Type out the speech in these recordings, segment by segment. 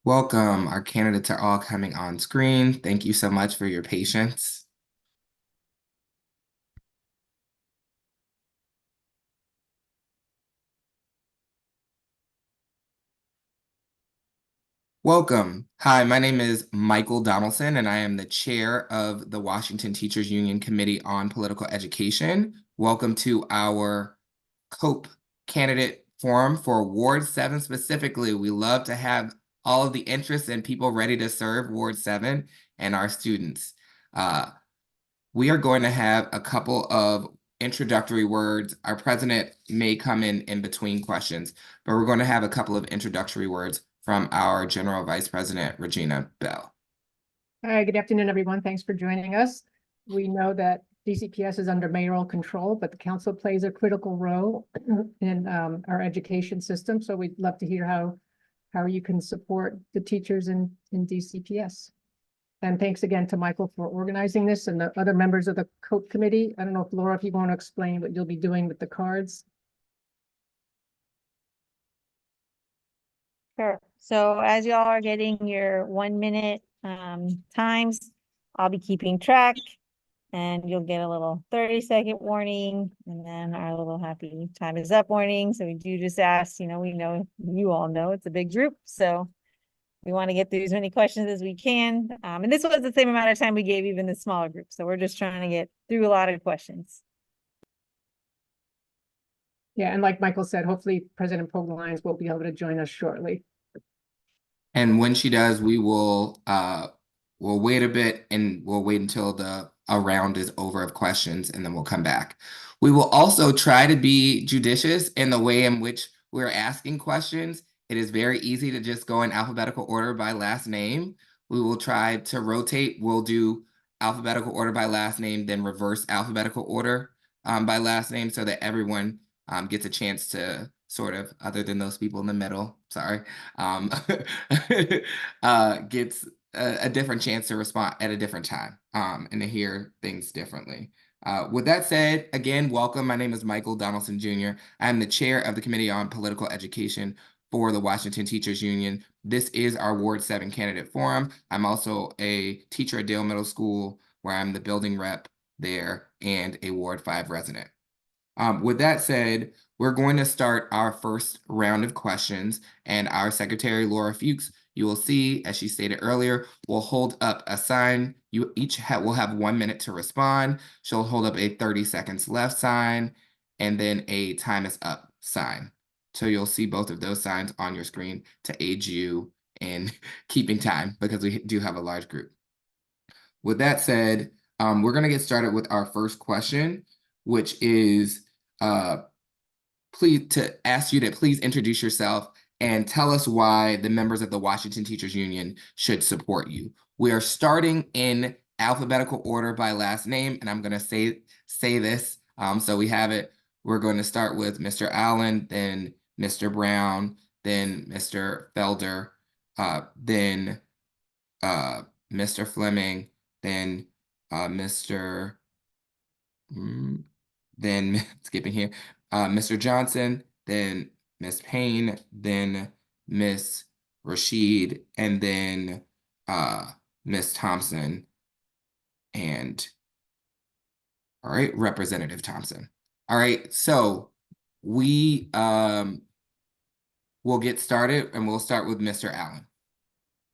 Welcome. Our candidates are all coming on screen. Thank you so much for your patience. Welcome. Hi, my name is Michael Donaldson, and I am the chair of the Washington Teachers Union Committee on Political Education. Welcome to our COPE candidate forum for Ward 7 specifically. We love to have all of the interests and people ready to serve Ward 7 and our students. We are going to have a couple of introductory words. Our president may come in between questions, but we're going to have a couple of introductory words from our General Vice President, Regina Bell. Hi, good afternoon, everyone. Thanks for joining us. We know that DCPS is under mayoral control, but the council plays a critical role in our education system. So we'd love to hear how you can support the teachers in DCPS. And thanks again to Michael for organizing this and the other members of the COPE committee. I don't know if Laura, if you want to explain what you'll be doing with the cards. Sure. So as y'all are getting your 1 minute times, I'll be keeping track and you'll get a little 30-second warning and then our little happy time is up warning. So we do just ask, we know you all know it's a big group. So we want to get through as many questions as we can. And this was the same amount of time we gave even the smaller group. So we're just trying to get through a lot of questions. Yeah, and like Michael said, hopefully President Pogleins will be able to join us shortly. And when she does, we will we'll wait a bit and we'll wait until a round is over of questions and then we'll come back. We will also try to be judicious in the way in which we're asking questions. It is very easy to just go in alphabetical order by last name. We will try to rotate. We'll do alphabetical order by last name, then reverse alphabetical order by last name so that everyone gets a chance to sort of, other than those people in the middle, sorry, gets a different chance to respond at a different time and to hear things differently. With that said, again, welcome. My name is Michael Donaldson Jr. I'm the chair of the Committee on Political Education for the Washington Teachers Union. This is our Ward 7 candidate forum. I'm also a teacher at Dale Middle School, where I'm the building rep there and a Ward 5 resident. With that said, we're going to start our first round of questions, and our secretary, Laura Fuchs, you will see, as she stated earlier, will hold up a sign. You each will have 1 minute to respond. She'll hold up a 30 seconds left sign and then a time is up sign. So you'll see both of those signs on your screen to aid you in keeping time because we do have a large group. With that said, we're going to get started with our first question, which is to ask you to please introduce yourself and tell us why the members of the Washington Teachers Union should support you. We are starting in alphabetical order by last name, and I'm going to say this so we have it. We're going to start with Mr. Allen, then Mr. Brown, then Mr. Felder, then Mr. Fleming, then then skipping here, Mr. Johnson, then Miss Payne, then Miss Rashid, and then Miss Thompson, and all right, Representative Thompson. All right, so we will get started, and we'll start with Mr. Allen.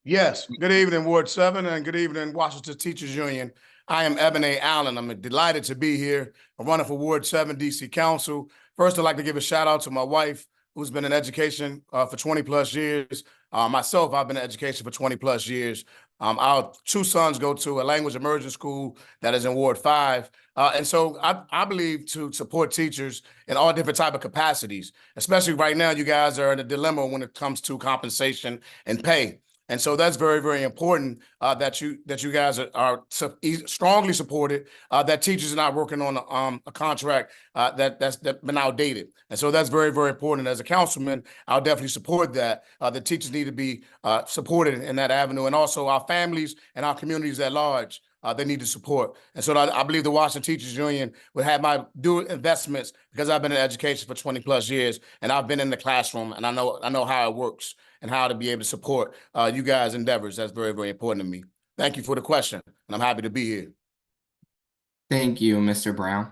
Yes, good evening, Ward 7, and good evening, Washington Teachers Union. I am Eben A. Allen. I'm delighted to be here. I'm running for Ward 7 DC Council. First, I'd like to give a shout out to my wife, who's been in education for 20 plus years. Myself, I've been in education for 20 plus years. Our two sons go to a language immersion school that is in Ward 5. And so I believe to support teachers in all different type of capacities, especially right now, you guys are in a dilemma when it comes to compensation and pay. And so that's very, very important that you guys are strongly supported, that teachers are not working on a contract that's been outdated. And so that's very, very important. As a councilman, I'll definitely support that. The teachers need to be supported in that avenue, and also our families and our communities at large they need the support. And so I believe the Washington Teachers Union would have my due investments because I've been in education for 20 plus years and I've been in the classroom and I know how it works and how to be able to support you guys' endeavors. That's very, very important to me. Thank you for the question, and I'm happy to be here. Thank you, Mr. Brown.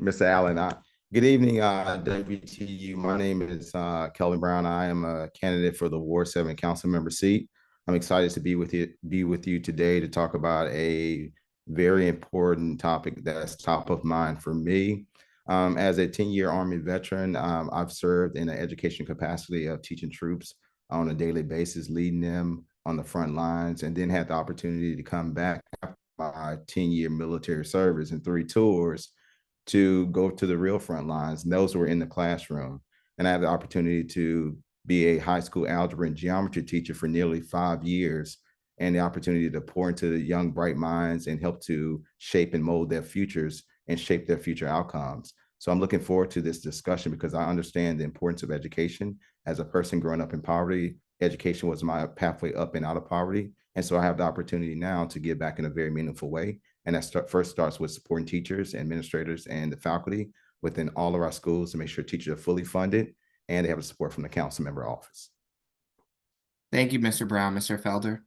Mr. Allen, good evening, WTU. My name is Kelvin Brown. I am a candidate for the Ward 7 council member seat. I'm excited to be with you today to talk about a very important topic that's top of mind for me. As a 10-year Army veteran, I've served in an education capacity of teaching troops on a daily basis, leading them on the front lines, and then had the opportunity to come back after my 10-year military service and 3 tours to go to the real front lines. And those were in the classroom. And I had the opportunity to be a high school algebra and geometry teacher for nearly 5 years, and the opportunity to pour into the young, bright minds and help to shape and mold their futures and shape their future outcomes. So I'm looking forward to this discussion because I understand the importance of education. As a person growing up in poverty, education was my pathway up and out of poverty. And so I have the opportunity now to give back in a very meaningful way. And that first starts with supporting teachers, administrators, and the faculty within all of our schools to make sure teachers are fully funded and they have the support from the council member office. Thank you, Mr. Brown. Mr. Felder.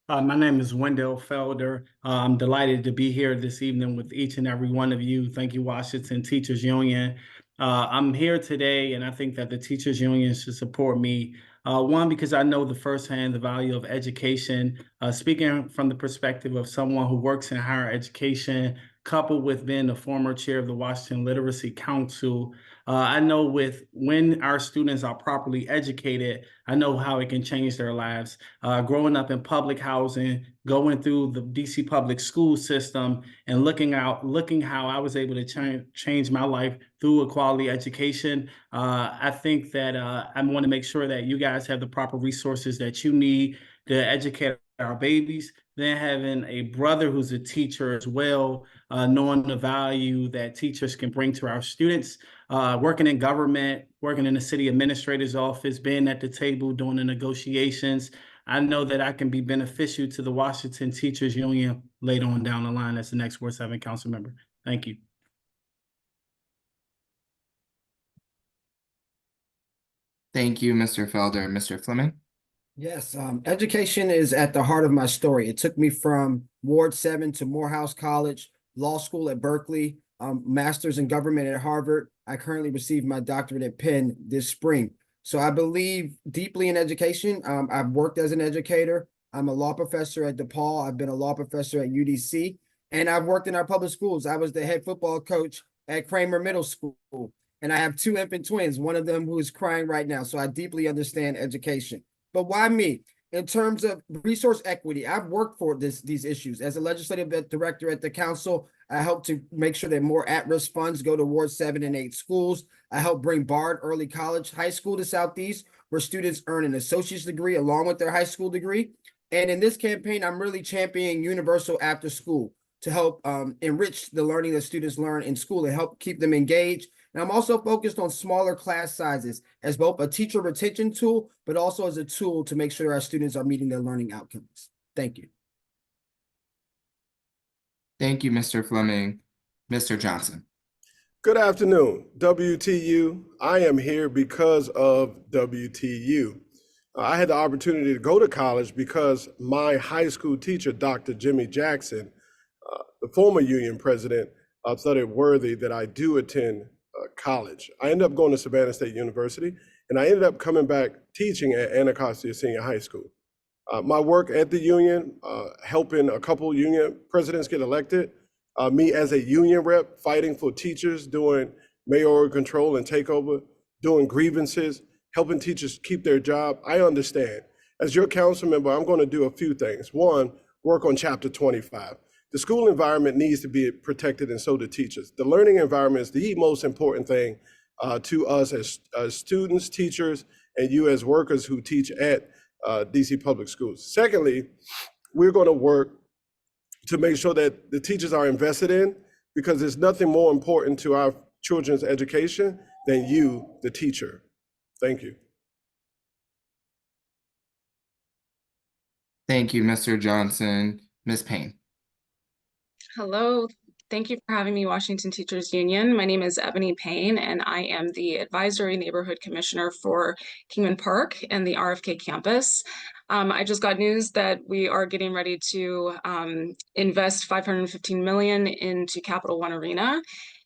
My name is Wendell Felder. I'm delighted to be here this evening with each and every one of you. Thank you, Washington Teachers Union. I'm here today, and I think that the Teachers Union should support me. One, because I know the firsthand the value of education, speaking from the perspective of someone who works in higher education, coupled with being the former chair of the Washington Literacy Council. I know when our students are properly educated, I know how it can change their lives. Growing up in public housing, going through the DC public school system, and looking how I was able to change my life through a quality education. I think that I want to make sure that you guys have the proper resources that you need to educate our babies. Then having a brother who's a teacher as well, knowing the value that teachers can bring to our students, working in government, working in the city administrator's office, being at the table, doing the negotiations. I know that I can be beneficial to the Washington Teachers Union later on down the line as the next Ward 7 council member. Thank you. Thank you, Mr. Felder. Mr. Fleming. Yes, education is at the heart of my story. It took me from Ward 7 to Morehouse College, law school at Berkeley, master's in government at Harvard. I currently received my doctorate at Penn this spring. So I believe deeply in education. I've worked as an educator. I'm a law professor at DePaul. I've been a law professor at UDC, and I've worked in our public schools. I was the head football coach at Kramer Middle School, and I have 2 infant twins, one of them who is crying right now. So I deeply understand education. But why me? In terms of resource equity, I've worked for these issues. As a legislative director at the council, I help to make sure that more at-risk funds go to Ward 7 and 8 schools. I help bring BARD Early College High School to Southeast, where students earn an associate's degree along with their high school degree. And in this campaign, I'm really championing universal after school to help enrich the learning that students learn in school and help keep them engaged. And I'm also focused on smaller class sizes as both a teacher retention tool, but also as a tool to make sure our students are meeting their learning outcomes. Thank you. Thank you, Mr. Fleming. Mr. Johnson. Good afternoon, WTU. I am here because of WTU. I had the opportunity to go to college because my high school teacher, Dr. Jimmy Jackson, the former union president, thought it worthy that I do attend college. I ended up going to Savannah State University, and I ended up coming back teaching at Anacostia Senior High School. My work at the union, helping a couple union presidents get elected, me as a union rep fighting for teachers, doing mayoral control and takeover, doing grievances, helping teachers keep their job. I understand. As your council member, I'm going to do a few things. One, work on Chapter 25. The school environment needs to be protected, and so do teachers. The learning environment is the most important thing to us as students, teachers, and you as workers who teach at DC Public Schools. Secondly, we're going to work to make sure that the teachers are invested in, because there's nothing more important to our children's education than you, the teacher. Thank you. Thank you, Mr. Johnson. Ms. Payne. Hello, thank you for having me, Washington Teachers Union. My name is Ebony Payne, and I am the Advisory Neighborhood Commissioner for Kingman Park and the RFK campus. I just got news that we are getting ready to invest $515 million into Capital One Arena.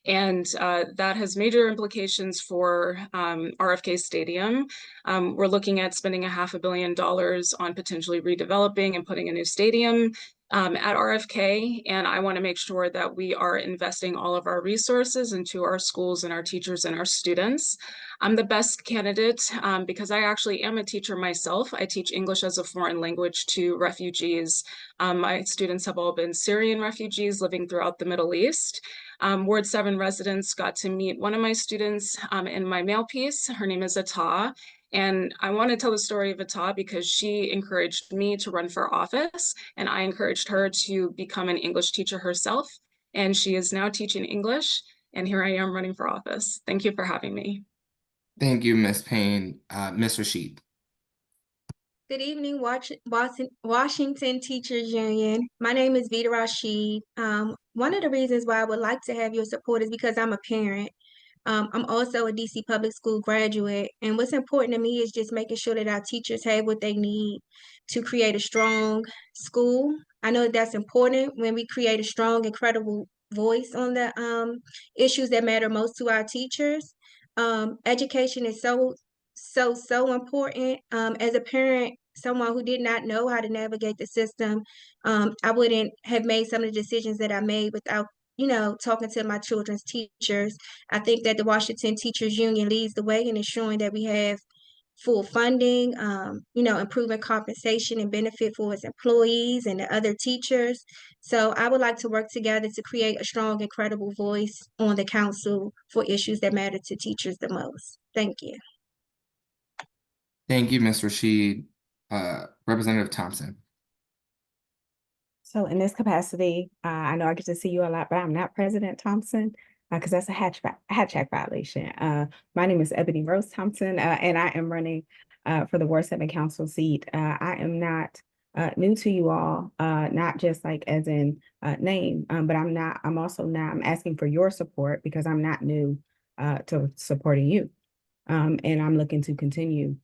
And that has major implications for RFK Stadium. We're looking at spending $500 million on potentially redeveloping and putting a new stadium at RFK, and I want to make sure that we are investing all of our resources into our schools and our teachers and our students. I'm the best candidate because I actually am a teacher myself. I teach English as a foreign language to refugees. My students have all been Syrian refugees living throughout the Middle East. Ward 7 residents got to meet one of my students in my mail piece. Her name is Atah. And I want to tell the story of Atah because she encouraged me to run for office, and I encouraged her to become an English teacher herself. And she is now teaching English, and here I am running for office. Thank you for having me. Thank you, Ms. Payne. Ms. Rashid. Good evening, Washington Teachers Union. My name is Vita Rashid. One of the reasons why I would like to have your support is because I'm a parent. I'm also a DC public school graduate, and what's important to me is just making sure that our teachers have what they need to create a strong school. I know that's important when we create a strong and credible voice on the issues that matter most to our teachers. Education is so important. As a parent, someone who did not know how to navigate the system, I wouldn't have made some of the decisions that I made without talking to my children's teachers. I think that the Washington Teachers Union leads the way in ensuring that we have full funding, improving compensation and benefit for its employees and the other teachers. So I would like to work together to create a strong and credible voice on the council for issues that matter to teachers the most. Thank you. Thank you, Ms. Rashid. Representative Thompson. So in this capacity, I know I get to see you a lot, but I'm not President Thompson because that's a hat check violation. My name is Ebony Rose Thompson, and I am running for the Ward 7 Council seat. I am not new to you all, not just like as in name, but I'm also not, I'm asking for your support because I'm not new to supporting you. And I'm looking to continue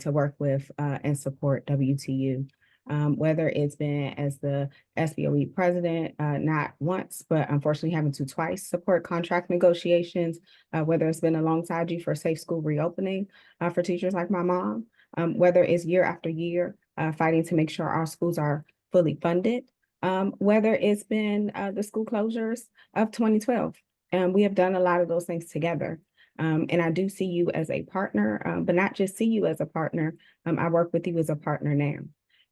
to work with and support WTU. Whether it's been as the SBOE president, not once, but unfortunately having to twice support contract negotiations, whether it's been alongside you for safe school reopening for teachers like my mom, whether it's year after year fighting to make sure our schools are fully funded, whether it's been the school closures of 2012. We have done a lot of those things together. And I do see you as a partner, but not just see you as a partner. I work with you as a partner now.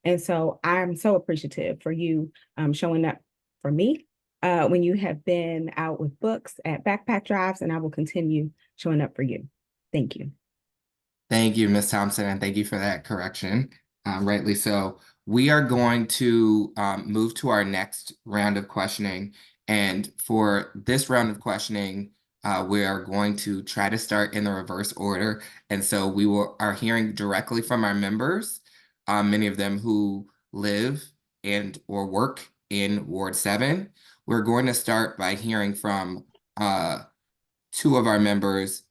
And so I'm so appreciative for you showing up for me when you have been out with books at backpack drives, and I will continue showing up for you. Thank you. Thank you, Ms. Thompson, and thank you for that correction. Rightly so. We are going to move to our next round of questioning. And for this round of questioning, we are going to try to start in the reverse order. And so we are hearing directly from our members, many of them who live and or work in Ward 7. We're going to start by hearing from two of our members,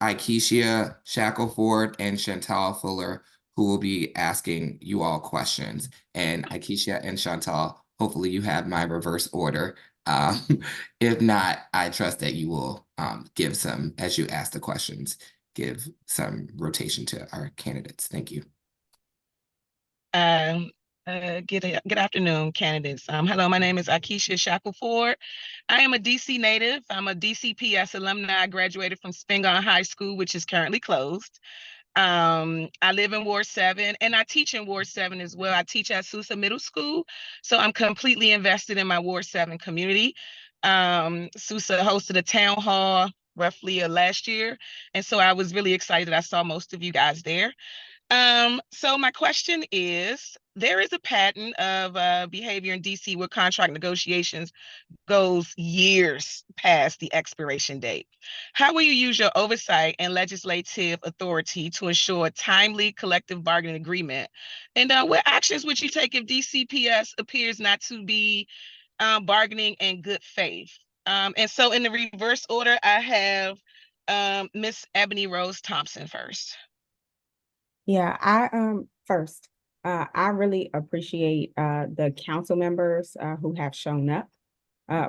Akeisha Shackelford and Chantal Fuller, who will be asking you all questions. And Akeisha and Chantal, hopefully you have my reverse order. If not, I trust that you will give some, as you ask the questions, give some rotation to our candidates. Thank you. Good afternoon, candidates. Hello, my name is Akeisha Shackelford. I am a DC native. I'm a DCPS alumni. I graduated from Spingarn High School, which is currently closed. I live in Ward 7 and I teach in Ward 7 as well. I teach at Sousa Middle School. So I'm completely invested in my Ward 7 community. Sousa hosted a town hall roughly last year. And so I was really excited. I saw most of you guys there. So my question is, there is a pattern of behavior in DC where contract negotiations goes years past the expiration date. How will you use your oversight and legislative authority to ensure timely collective bargaining agreement? And what actions would you take if DCPS appears not to be bargaining in good faith? And so in the reverse order, I have Miss Ebony Rose Thompson first. Yeah, I really appreciate the council members who have shown up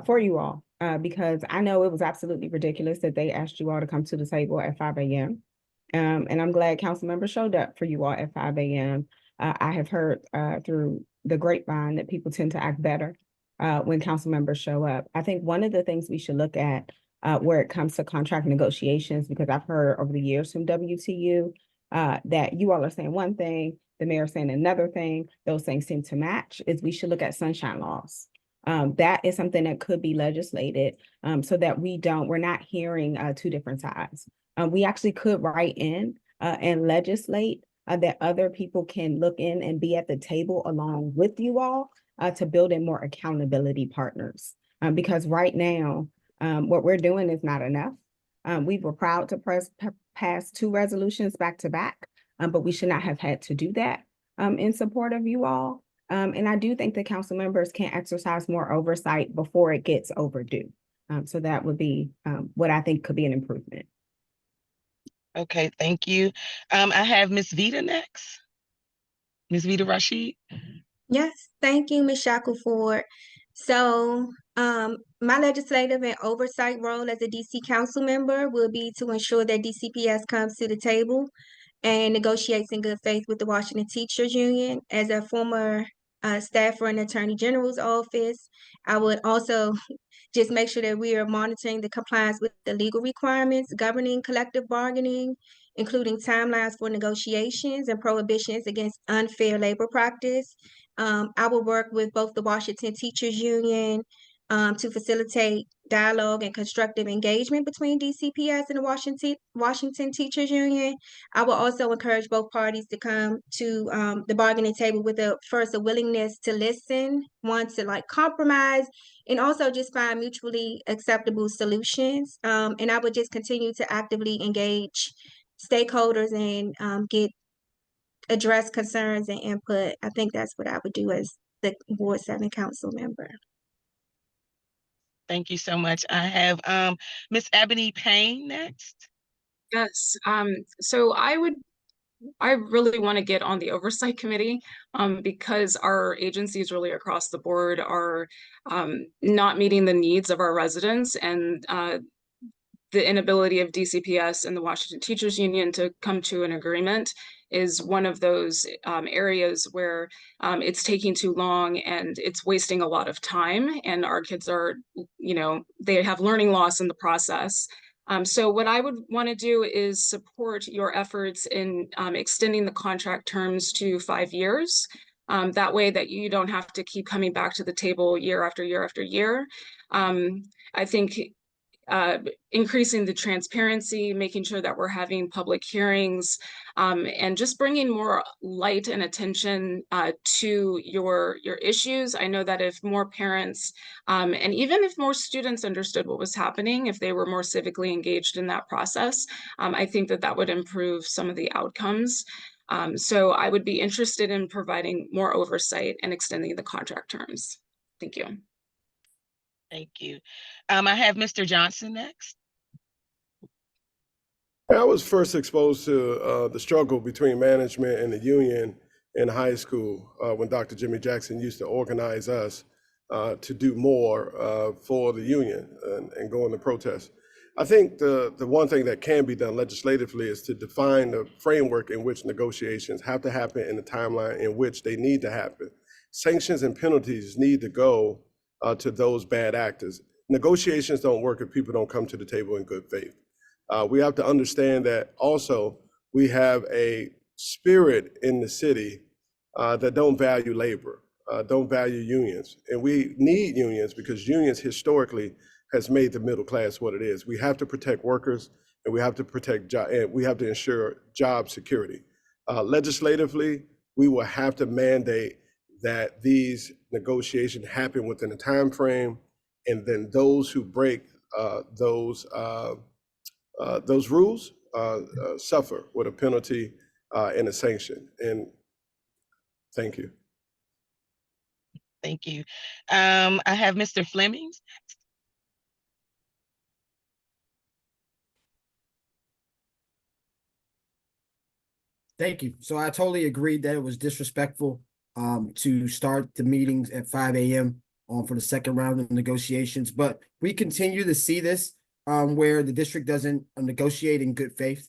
for you all because I know it was absolutely ridiculous that they asked you all to come to the table at 5 a.m. And I'm glad council members showed up for you all at 5 a.m. I have heard through the grapevine that people tend to act better when council members show up. I think one of the things we should look at where it comes to contract negotiations, because I've heard over the years from WTU that you all are saying one thing, the mayor saying another thing, those things seem to match, is we should look at sunshine laws. That is something that could be legislated so that we're not hearing two different sides. We actually could write in and legislate that other people can look in and be at the table along with you all to build in more accountability partners. Because right now, what we're doing is not enough. We were proud to pass 2 resolutions back to back, but we should not have had to do that in support of you all. And I do think the council members can exercise more oversight before it gets overdue. So that would be what I think could be an improvement. Okay, thank you. I have Miss Vita next. Miss Vita Rashid. Yes, thank you, Ms. Shackelford. So, my legislative and oversight role as a DC council member will be to ensure that DCPS comes to the table and negotiates in good faith with the Washington Teachers Union. As a former staffer in the Attorney General's office, I would also just make sure that we are monitoring the compliance with the legal requirements governing collective bargaining, including timelines for negotiations and prohibitions against unfair labor practice. I will work with both the Washington Teachers Union to facilitate dialogue and constructive engagement between DCPS and the Washington Teachers Union. I will also encourage both parties to come to the bargaining table with a willingness to listen, one to like compromise, and also just find mutually acceptable solutions. And I would just continue to actively engage stakeholders and address concerns and input. I think that's what I would do as the Ward 7 council member. Thank you so much. I have Miss Ebony Payne next. Yes, so I really want to get on the oversight committee because our agencies really across the board are not meeting the needs of our residents, and the inability of DCPS and the Washington Teachers Union to come to an agreement is one of those areas where it's taking too long and it's wasting a lot of time, and our kids are, they have learning loss in the process. So what I would want to do is support your efforts in extending the contract terms to 5 years. That way that you don't have to keep coming back to the table year after year after year. I think increasing the transparency, making sure that we're having public hearings, and just bringing more light and attention to your issues. I know that if more parents and even if more students understood what was happening, if they were more civically engaged in that process, I think that that would improve some of the outcomes. So I would be interested in providing more oversight and extending the contract terms. Thank you. Thank you. I have Mr. Johnson next. I was first exposed to the struggle between management and the union in high school when Dr. Jimmy Jackson used to organize us to do more for the union and go into protest. I think the one thing that can be done legislatively is to define the framework in which negotiations have to happen in the timeline in which they need to happen. Sanctions and penalties need to go to those bad actors. Negotiations don't work if people don't come to the table in good faith. We have to understand that also we have a spirit in the city that don't value labor, don't value unions. And we need unions because unions historically has made the middle class what it is. We have to protect workers and we have to protect and we have to ensure job security. Legislatively, we will have to mandate that these negotiations happen within a time frame, and then those who break those rules suffer with a penalty and a sanction. And thank you. Thank you. I have Mr. Fleming. Thank you. So I totally agreed that it was disrespectful to start the meetings at 5 a.m. For the second round of negotiations. But we continue to see this where the district doesn't negotiate in good faith.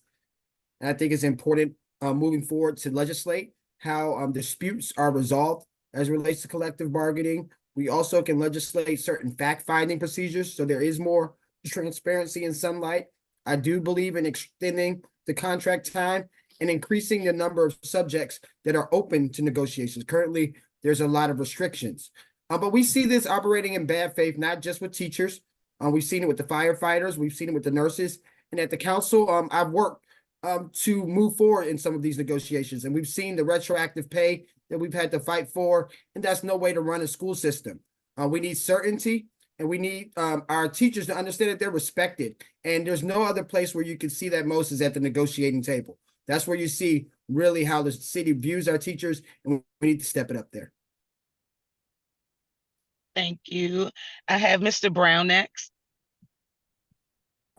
And I think it's important moving forward to legislate how disputes are resolved as it relates to collective bargaining. We also can legislate certain fact-finding procedures so there is more transparency and sunlight. I do believe in extending the contract time and increasing the number of subjects that are open to negotiations. Currently, there's a lot of restrictions. But we see this operating in bad faith, not just with teachers. We've seen it with the firefighters. We've seen it with the nurses. And at the council, I've worked to move forward in some of these negotiations. And we've seen the retroactive pay that we've had to fight for. And that's no way to run a school system. We need certainty. And we need our teachers to understand that they're respected. And there's no other place where you can see that most is at the negotiating table. That's where you see really how the city views our teachers, and we need to step it up there. Thank you. I have Mr. Brown next.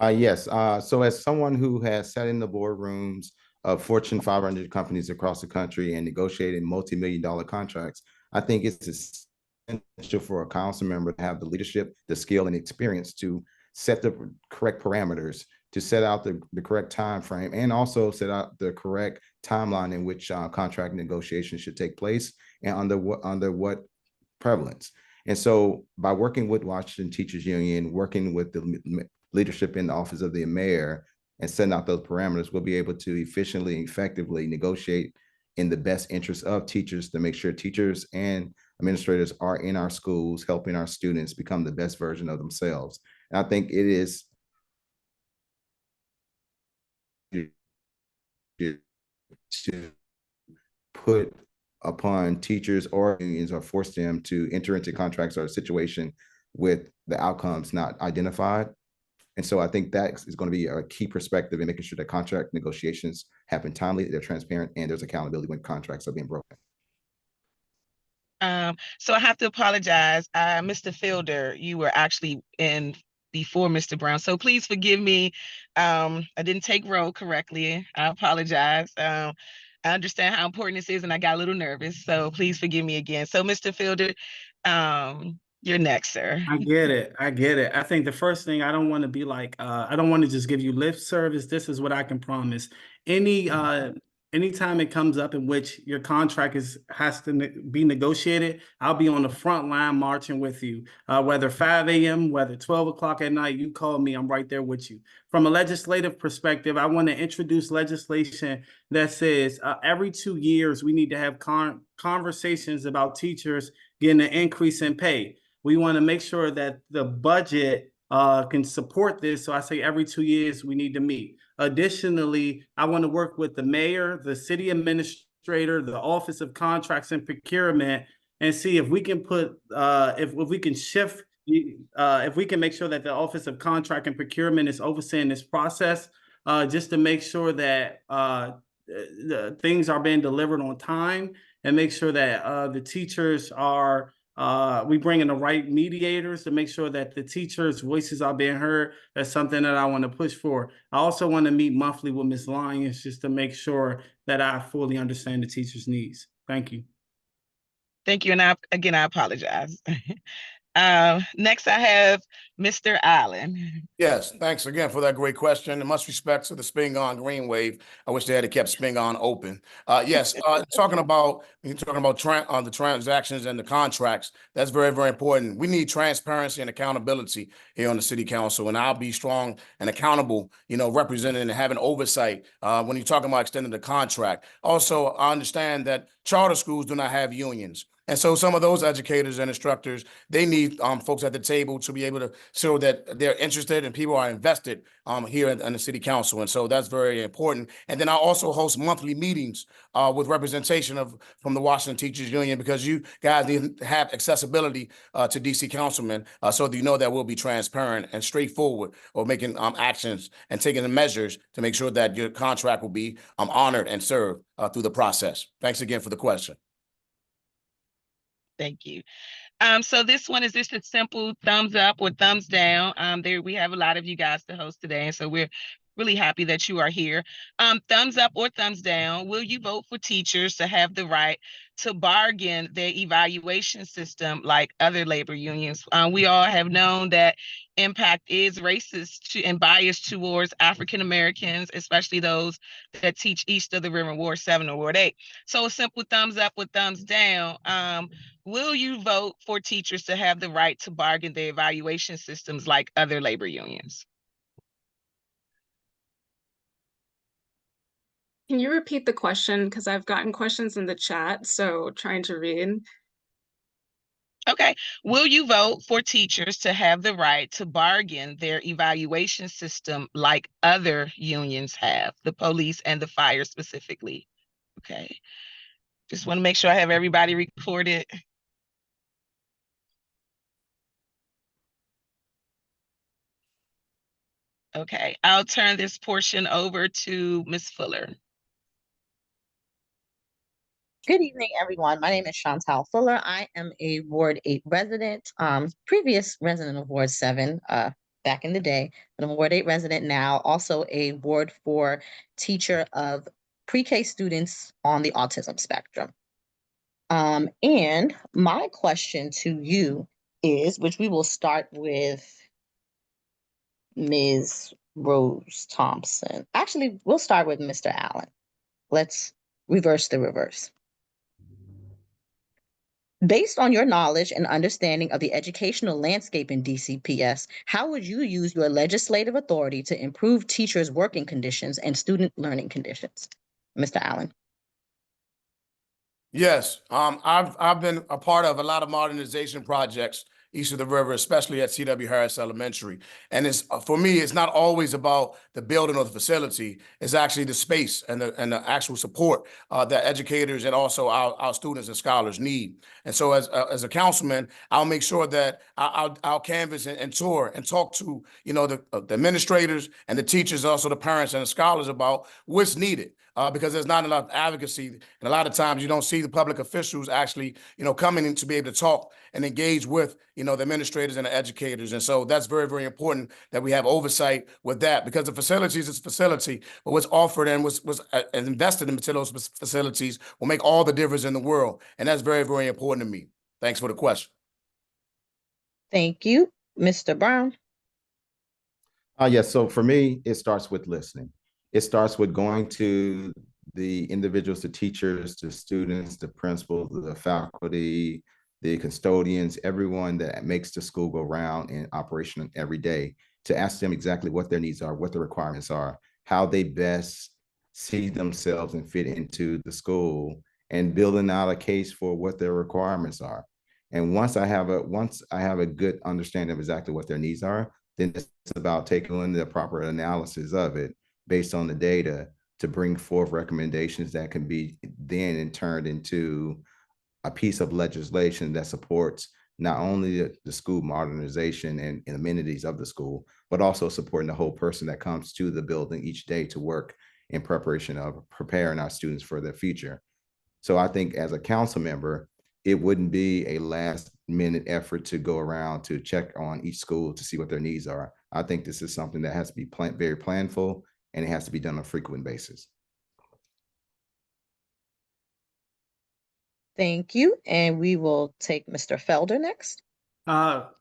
Yes. So as someone who has sat in the boardrooms of Fortune 500 companies across the country and negotiated multi-million-dollar contracts, I think it's essential for a council member to have the leadership, the skill, and experience to set the correct parameters, to set out the correct time frame, and also set out the correct timeline in which contract negotiations should take place and under what prevalence. And so by working with Washington Teachers Union, working with the leadership in the office of the mayor and setting out those parameters, we'll be able to efficiently and effectively negotiate in the best interest of teachers to make sure teachers and administrators are in our schools, helping our students become the best version of themselves. And I think it is to put upon teachers or unions or force them to enter into contracts or a situation with the outcomes not identified. And so I think that is going to be a key perspective in making sure that contract negotiations happen timely, they're transparent, and there's accountability when contracts are being broken. So I have to apologize. Mr. Fielder, you were actually in before Mr. Brown. So please forgive me. I didn't take roll correctly. I apologize. I understand how important this is, and I got a little nervous. So please forgive me again. So Mr. Fielder, you're next, sir. I get it. I get it. I think the first thing, I don't want to be like, I don't want to just give you lip service. This is what I can promise. Anytime it comes up in which your contract has to be negotiated, I'll be on the front line marching with you. Whether 5 a.m., whether 12 o'clock at night, you call me, I'm right there with you. From a legislative perspective, I want to introduce legislation that says every 2 years, we need to have conversations about teachers getting an increase in pay. We want to make sure that the budget can support this. So I say every 2 years we need to meet. Additionally, I want to work with the mayor, the city administrator, the Office of Contracts and Procurement, and see if we can put if we can shift if we can make sure that the Office of Contract and Procurement is overseeing this process, just to make sure that the things are being delivered on time, and make sure that the teachers are we bring in the right mediators to make sure that the teachers' voices are being heard. That's something that I want to push for. I also want to meet monthly with Ms. Lyons just to make sure that I fully understand the teachers' needs. Thank you. Thank you. And I apologize. Next, I have Mr. Allen. Yes, thanks again for that great question. And much respect to the Spingarn Green Wave. I wish they had kept Spingarn open. Yes, talking about the transactions and the contracts, that's very, very important. We need transparency and accountability here on the city council, and I'll be strong and accountable, representing and having oversight when you're talking about extending the contract. Also, I understand that charter schools do not have unions. And so some of those educators and instructors, they need folks at the table to be able to show that they're interested and people are invested here in the city council. And so that's very important. And then I also host monthly meetings with representation from the Washington Teachers Union, because you guys need to have accessibility to DC councilmen so that you know that we'll be transparent and straightforward or making actions and taking the measures to make sure that your contract will be honored and served through the process. Thanks again for the question. Thank you. So this one is just a simple thumbs up or thumbs down. There we have a lot of you guys to host today, and so we're really happy that you are here. Thumbs up or thumbs down. Will you vote for teachers to have the right to bargain their evaluation system like other labor unions? We all have known that Impact is racist and biased towards African Americans, especially those that teach east of the river, Ward 7 or Ward 8. So a simple thumbs up or thumbs down. Will you vote for teachers to have the right to bargain their evaluation systems like other labor unions? Can you repeat the question? Because I've gotten questions in the chat, so trying to read. Okay. Will you vote for teachers to have the right to bargain their evaluation system like other unions have, the police and the fire specifically? Okay. Just want to make sure I have everybody recorded. Okay, I'll turn this portion over to Ms. Fuller. Good evening, everyone. My name is Chantal Fuller. I am a Ward 8 resident, previous resident of Ward 7 back in the day, but I'm a Ward 8 resident now, also a Ward 4 teacher of pre-K students on the autism spectrum. And my question to you is, which we will start with Ms. Rose Thompson. Actually, we'll start with Mr. Allen. Let's reverse the reverse. Based on your knowledge and understanding of the educational landscape in DCPS, how would you use your legislative authority to improve teachers' working conditions and student learning conditions? Mr. Allen. Yes, I've been a part of a lot of modernization projects east of the river, especially at C.W. Harris Elementary. And it's for me, it's not always about the building or the facility. It's actually the space and the actual support that educators and also our students and scholars need. And so as a councilman, I'll make sure that I'll canvass and tour and talk to, you know, the administrators and the teachers, also the parents and the scholars about what's needed. Because there's not enough advocacy. And a lot of times you don't see the public officials actually, you know, coming in to be able to talk and engage with, you know, the administrators and the educators. And so that's very, very important that we have oversight with that, because the facilities is a facility, but what's offered and was invested into those facilities will make all the difference in the world. And that's very, very important to me. Thanks for the question. Thank you. Mr. Brown. Yes, so for me, it starts with listening. It starts with going to the individuals, the teachers, the students, the principals, the faculty, the custodians, everyone that makes the school go round in operation every day, to ask them exactly what their needs are, what the requirements are, how they best see themselves and fit into the school, and building out a case for what their requirements are. And once I have a good understanding of exactly what their needs are, then it's about taking the proper analysis of it based on the data to bring forth recommendations that can be then turned into a piece of legislation that supports not only the school modernization and amenities of the school, but also supporting the whole person that comes to the building each day to work in preparation of preparing our students for their future. So I think as a council member, it wouldn't be a last minute effort to go around to check on each school to see what their needs are. I think this is something that has to be very planful, and it has to be done on a frequent basis. Thank you. And we will take Mr. Felder next.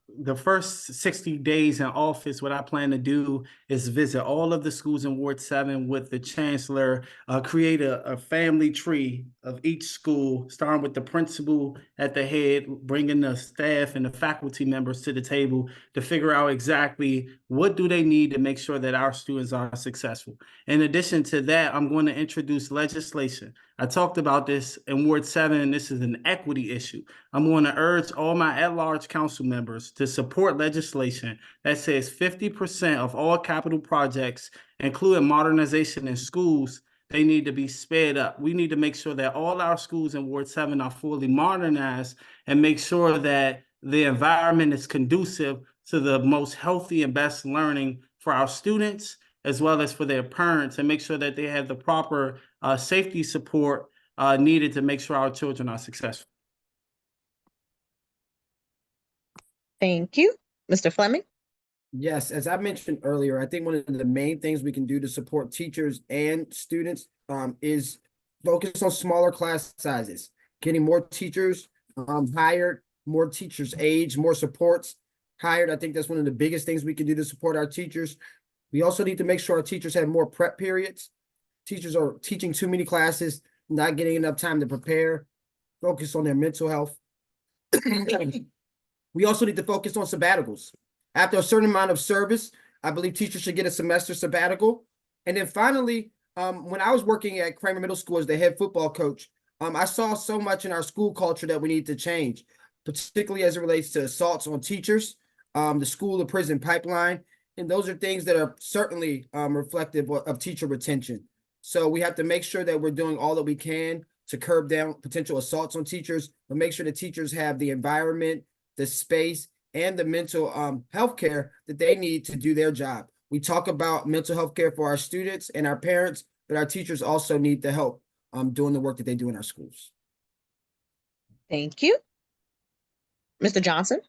the first 60 days in office, what I plan to do is visit all of the schools in Ward 7 with the chancellor, create a family tree of each school, starting with the principal at the head, bringing the staff and the faculty members to the table to figure out exactly what do they need to make sure that our students are successful. In addition to that, I'm going to introduce legislation. I talked about this in Ward 7, and this is an equity issue. I'm going to urge all my at-large council members to support legislation that says 50% of all capital projects, including modernization in schools, they need to be sped up. We need to make sure that all our schools in Ward 7 are fully modernized and make sure that the environment is conducive to the most healthy and best learning for our students, as well as for their parents, and make sure that they have the proper safety support needed to make sure our children are successful. Thank you. Mr. Fleming? Yes, as I mentioned earlier, I think one of the main things we can do to support teachers and students is focus on smaller class sizes, getting more teachers hired, more teachers age, more supports hired. I think that's one of the biggest things we can do to support our teachers. We also need to make sure our teachers have more prep periods. Teachers are teaching too many classes, not getting enough time to prepare, focus on their mental health. We also need to focus on sabbaticals. After a certain amount of service, I believe teachers should get a semester sabbatical. And then finally, when I was working at Kramer Middle School as the head football coach, I saw so much in our school culture that we need to change, particularly as it relates to assaults on teachers, the school to prison pipeline. And those are things that are certainly reflective of teacher retention. So we have to make sure that we're doing all that we can to curb down potential assaults on teachers, but make sure that teachers have the environment, the space, and the mental health care that they need to do their job. We talk about mental health care for our students and our parents, but our teachers also need the help doing the work that they do in our schools. Thank you. Mr. Johnson?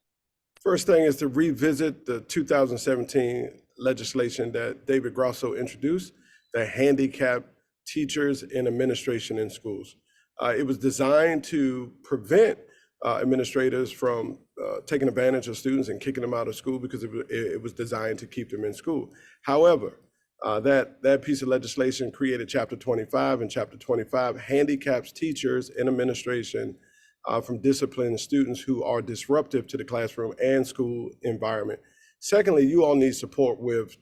First thing is to revisit the 2017 legislation that David Grosso introduced, the handicap teachers and administration in schools. It was designed to prevent administrators from taking advantage of students and kicking them out of school because it was designed to keep them in school. However, that piece of legislation created Chapter 25, and Chapter 25 handicaps teachers and administration from disciplining students who are disruptive to the classroom and school environment. Secondly, you all need support with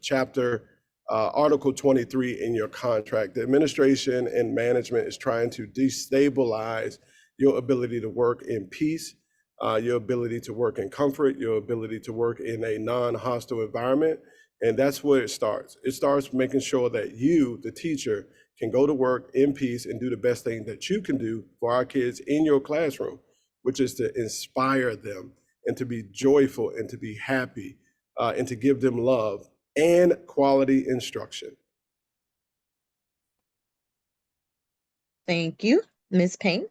Article 23 in your contract. The administration and management is trying to destabilize your ability to work in peace, your ability to work in comfort, your ability to work in a non-hostile environment. And that's where it starts. It starts making sure that you, the teacher, can go to work in peace and do the best thing that you can do for our kids in your classroom, which is to inspire them and to be joyful and to be happy and to give them love and quality instruction. Thank you. Ms. Payne?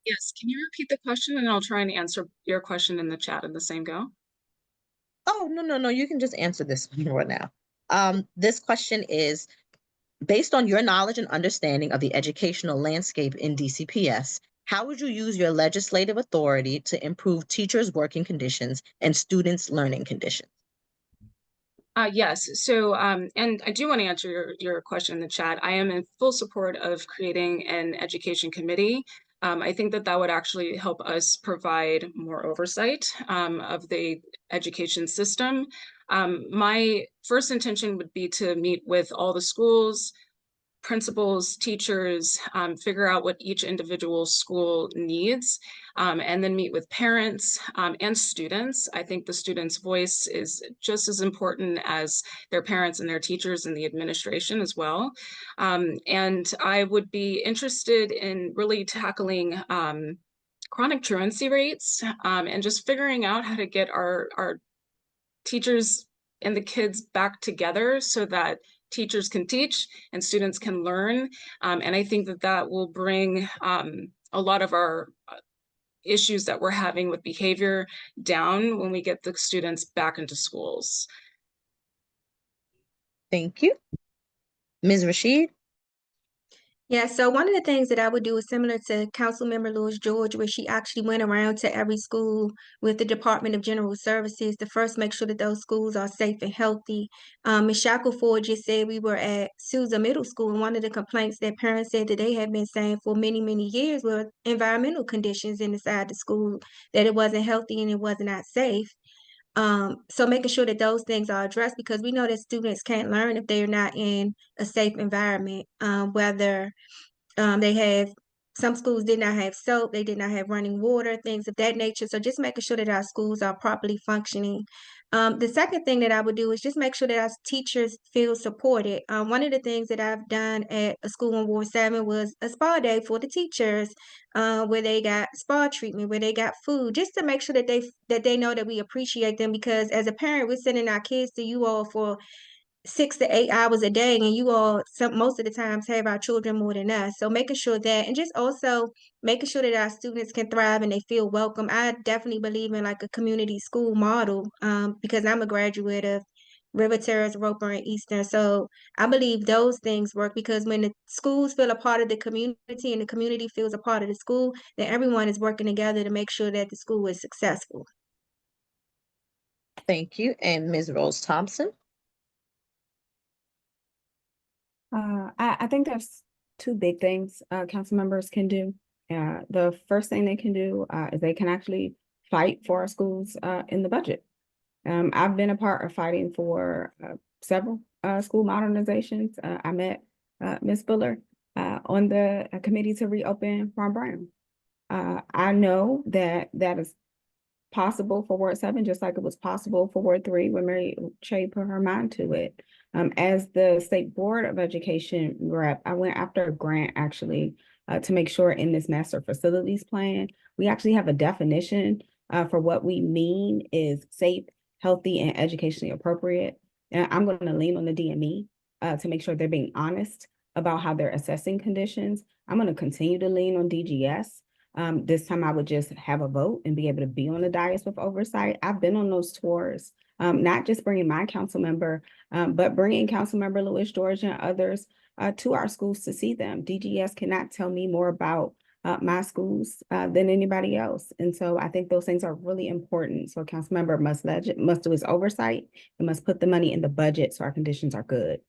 Yes, can you repeat the question and I'll try and answer your question in the chat in the same go? Oh, no, you can just answer this one right now. This question is, based on your knowledge and understanding of the educational landscape in DCPS, how would you use your legislative authority to improve teachers' working conditions and students' learning conditions? Yes, so, and I do want to answer your question in the chat. I am in full support of creating an education committee. I think that would actually help us provide more oversight of the education system. My first intention would be to meet with all the schools, principals, teachers, figure out what each individual school needs, and then meet with parents and students. I think the students' voice is just as important as their parents and their teachers and the administration as well. And I would be interested in really tackling chronic truancy rates and just figuring out how to get our teachers and the kids back together so that teachers can teach and students can learn. And I think that will bring a lot of our issues that we're having with behavior down when we get the students back into schools. Thank you. Ms. Rashid? Yeah, so one of the things that I would do is similar to Councilmember Lewis George, where she actually went around to every school with the Department of General Services to first make sure that those schools are safe and healthy. Ms. Shackelford just said we were at Sousa Middle School, and one of the complaints that parents said that they had been saying for many, many years were environmental conditions inside the school, that it wasn't healthy and it was not safe. So making sure that those things are addressed, because we know that students can't learn if they're not in a safe environment, whether they have, some schools did not have soap, they did not have running water, things of that nature. So just making sure that our schools are properly functioning. The second thing that I would do is just make sure that our teachers feel supported. One of the things that I've done at a school in Ward 7 was a spa day for the teachers, where they got spa treatment, where they got food, just to make sure that they know that we appreciate them. Because as a parent, we're sending our kids to you all for 6 to 8 hours a day, and you all most of the times have our children more than us. So making sure that, and just also making sure that our students can thrive and they feel welcome. I definitely believe in like a community school model, because I'm a graduate of River Terrace, Roper, and Eastern. So I believe those things work, because when the schools feel a part of the community and the community feels a part of the school, then everyone is working together to make sure that the school is successful. Thank you. And Ms. Rose Thompson? I think there's two big things council members can do. The first thing they can do is they can actually fight for our schools in the budget. I've been a part of fighting for several school modernizations. I met Ms. Fuller on the committee to reopen Ron Brown. I know that that is possible for Ward 7, just like it was possible for Ward 3 when Mary Che put her mind to it. As the State Board of Education rep, I went after a grant actually to make sure in this master facilities plan, we actually have a definition for what we mean is safe, healthy, and educationally appropriate. And I'm going to lean on the DME to make sure they're being honest about how they're assessing conditions. I'm going to continue to lean on DGS. This time I would just have a vote and be able to be on the dais with oversight. I've been on those tours, not just bringing my council member, but bringing council member Lewis George and others to our schools to see them. DGS cannot tell me more about my schools than anybody else. And so I think those things are really important. So a council member must do his oversight and must put the money in the budget so our conditions are good.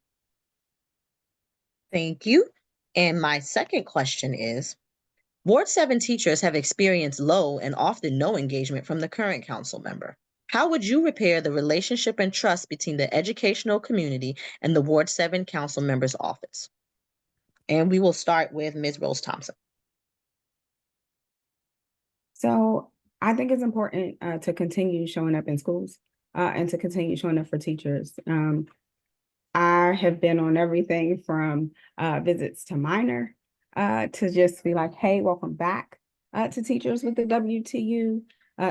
Thank you. And my second question is, Ward 7 teachers have experienced low and often no engagement from the current council member. How would you repair the relationship and trust between the educational community and the Ward 7 council member's office? And we will start with Ms. Rose Thompson. So I think it's important to continue showing up in schools and to continue showing up for teachers. I have been on everything from visits to minor to just be like, hey, welcome back to teachers with the WTU,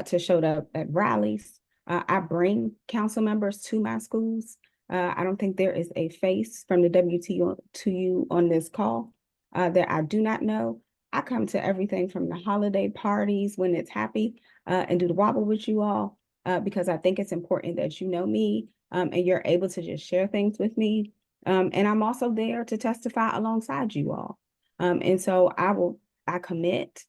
to showed up at rallies. I bring council members to my schools. I don't think there is a face from the WTU on this call that I do not know. I come to everything from the holiday parties when it's happy and do the wobble with you all because I think it's important that you know me and you're able to just share things with me. And I'm also there to testify alongside you all. And so I commit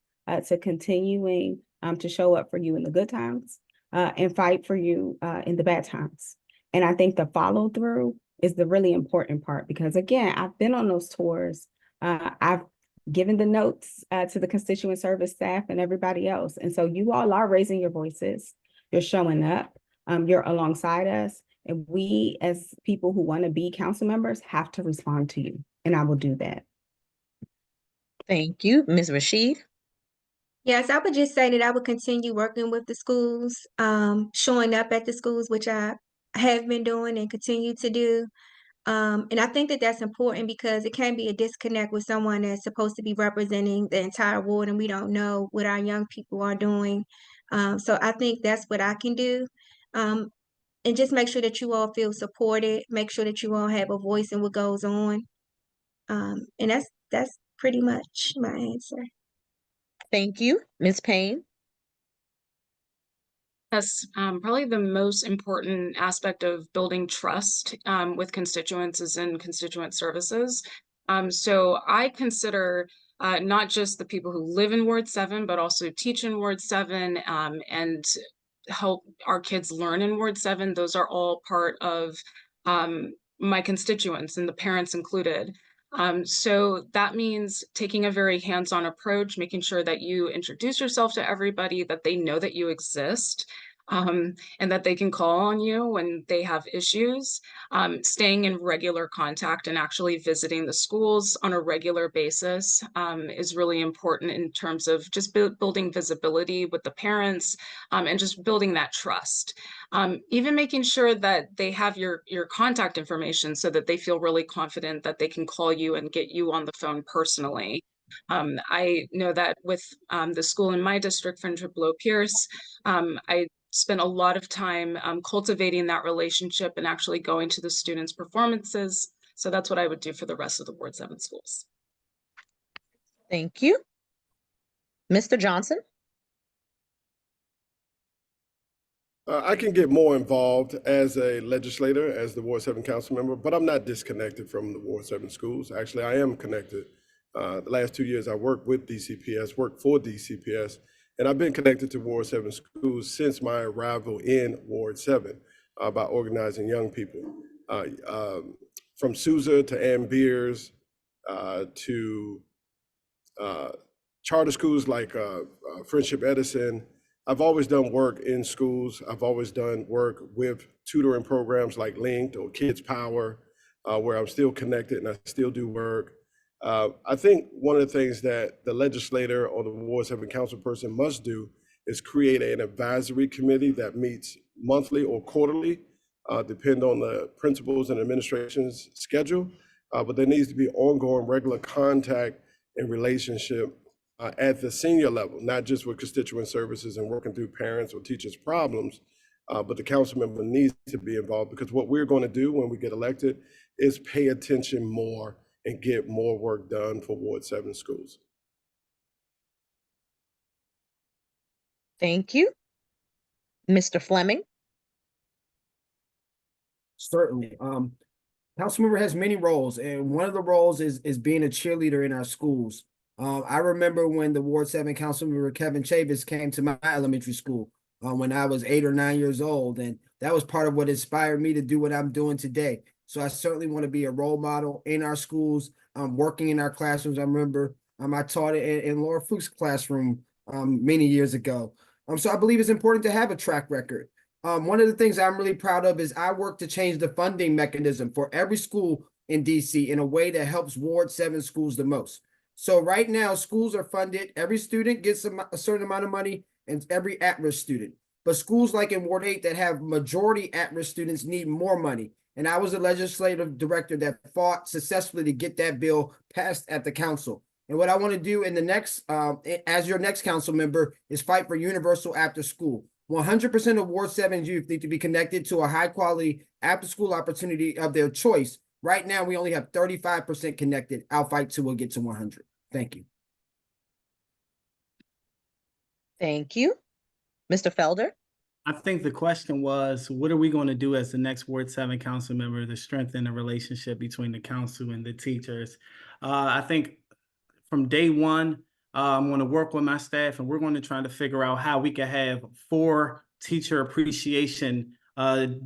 to continuing to show up for you in the good times and fight for you in the bad times. And I think the follow through is the really important part because again, I've been on those tours. I've given the notes to the constituent service staff and everybody else. And so you all are raising your voices. You're showing up. You're alongside us. And we, as people who want to be council members, have to respond to you. And I will do that. Thank you. Ms. Rashid? Yes, I would just say that I would continue working with the schools, showing up at the schools, which I have been doing and continue to do. And I think that that's important because it can be a disconnect with someone that's supposed to be representing the entire ward and we don't know what our young people are doing. So I think that's what I can do. And just make sure that you all feel supported, make sure that you all have a voice in what goes on. And that's pretty much my answer. Thank you. Ms. Payne? Yes, probably the most important aspect of building trust with constituents is in constituent services. So I consider not just the people who live in Ward 7, but also teach in Ward 7 and help our kids learn in Ward 7. Those are all part of my constituents, and the parents included. So that means taking a very hands-on approach, making sure that you introduce yourself to everybody, that they know that you exist, and that they can call on you when they have issues. Staying in regular contact and actually visiting the schools on a regular basis is really important in terms of just building visibility with the parents and just building that trust. Even making sure that they have your contact information so that they feel really confident that they can call you and get you on the phone personally. I know that with the school in my district, Friendship Below Pierce, I spent a lot of time cultivating that relationship and actually going to the students' performances. So that's what I would do for the rest of the Ward 7 schools. Thank you. Mr. Johnson? I can get more involved as a legislator, as the Ward 7 council member, but I'm not disconnected from the Ward 7 schools. Actually, I am connected. The last 2 years, I worked with DCPS, worked for DCPS, and I've been connected to Ward 7 schools since my arrival in Ward 7 by organizing young people. From Sousa to Ann Beers to charter schools like Friendship Edison. I've always done work in schools. I've always done work with tutoring programs like Linked or Kids Power, where I'm still connected and I still do work. I think one of the things that the legislator or the Ward 7 council person must do is create an advisory committee that meets monthly or quarterly, depend on the principals and administration's schedule. But there needs to be ongoing regular contact and relationship at the senior level, not just with constituent services and working through parents or teachers' problems, but the council member needs to be involved, because what we're going to do when we get elected is pay attention more and get more work done for Ward 7 schools. Thank you. Mr. Fleming? Certainly. Councilmember has many roles, and one of the roles is being a cheerleader in our schools. I remember when the Ward 7 Councilmember Kevin Chavis came to my elementary school when I was 8 or 9 years old, and that was part of what inspired me to do what I'm doing today. So I certainly want to be a role model in our schools, working in our classrooms. I remember I taught it in Laura Fuchs' classroom many years ago. So I believe it's important to have a track record. One of the things I'm really proud of is I work to change the funding mechanism for every school in DC in a way that helps Ward 7 schools the most. So right now, schools are funded. Every student gets a certain amount of money, and every at-risk student. But schools like in Ward 8 that have majority at-risk students need more money. And I was a legislative director that fought successfully to get that bill passed at the council. And what I want to do in the next, as your next council member, is fight for universal after school. 100% of Ward 7 youth need to be connected to a high-quality after-school opportunity of their choice. Right now, we only have 35% connected. I'll fight till we'll get to 100. Thank you. Thank you. Mr. Felder? I think the question was, what are we going to do as the next Ward 7 council member to strengthen the relationship between the council and the teachers? I think from day one, I'm going to work with my staff, and we're going to try to figure out how we can have 4 teacher appreciation